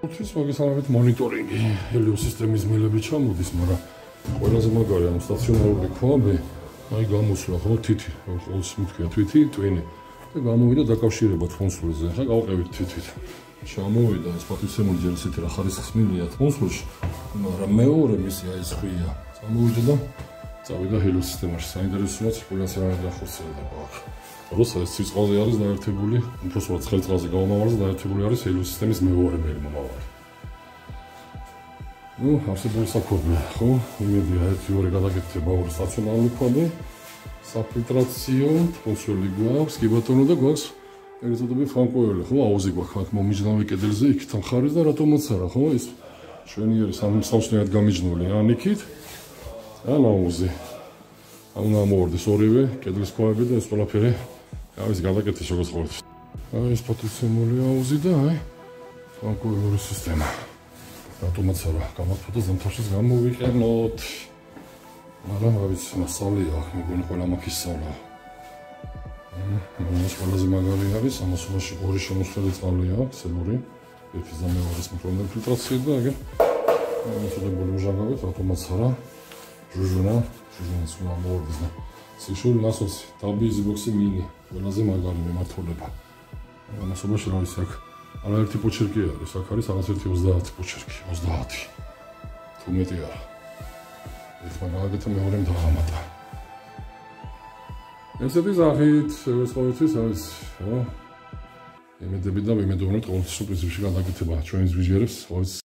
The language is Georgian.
Თვის მოგესალმებით მონიტორინგი ჰელიოს სისტემის მილებით ჩამოდის, მაგრამ ყველაზე მაგარი ამ სტაციონარული ქვაბი, აი გამოსვლა ხო თითი, ყოველს მithქვია თვითი, ტვინი და გამოვიდა დაკავშირება კონსოლზე. ახლა გავყევით თითით. ჩამოვიდა ეს პატივცემული ჯერ ისეთი რა ხარისხის მილია კონსოლში, მაგრამ მეორე მისი აი ზღვია. წამოვიდა და წავიდა ჰელიოს სისტემაში. საინტერესოა ცირკულაცია რა დახორციელდება აქ. როცა ეს ცისყალზე არის დაერთებული, უბრალოდ ცხელ წყალზე გამომავალს დაერთებული არის ჰელიოს სისტემის მეორე მომავალი. არსებული საქმეა, ხო? იმედია 1-2 გადაგეთება ორი სტაციონარული ქვაბი. საფილტრაციო, კონსოლი გვაქვს, კი ბატონო და გვაქვს ეგრეთ წოდებული ფრანკოელი, ხო? აუზი გვაქვს აქ მომიჯნავი კედელზე, იქით მხარეს და რატომაც არა, ხო? ეს ჩვენიერი სამსხნეად გამიჯნული ან იქით, ან აუზი. უნდა მოვარდეს ორივე კედლის ქვაბი და ეს ყველაფერი არის გადაკეთდეს როგორც ყოფილი. აი ეს პატივცემული აუზი და აი ფრანკოელი სისტემა. რატომაც არა, გამართვა და ზამთარშიც გამოვიყენოთ. მაგრამ რა ვიცი, მასალია, მეგონი ყველა მაგის სწავლა. ეს ყველაზე მაგარი არის, ამასობაში ორი შემოსვლელი წყალი აქვს, ცელური, ერთი და მეორეს მქონდა ფილტრაცია და ეგ მოცულებული უჟანგავით, რატომაც არა. ჟუჟუნას უნდა მოვარდეს და სიშური ნასოსი, დაბის ბოქსი მინი, ყველაზე მაგარი მემართულება. ამასობაში რა ვიცი, აქ არაერთი პოჩერკი არის, აქ არის რაღაც 30 პოჩერკი, 30. თუ მეტი არა. ეს მაგალითად მეორემ დაამატა. ესეთი ზახით, ეს ყოველთვის არის, ხო? იმედები და ვიმედოვნებთ, ყოველთვის პრინციპში გადაგეთება ჩვენს ვიჟერებს, ყოველთვის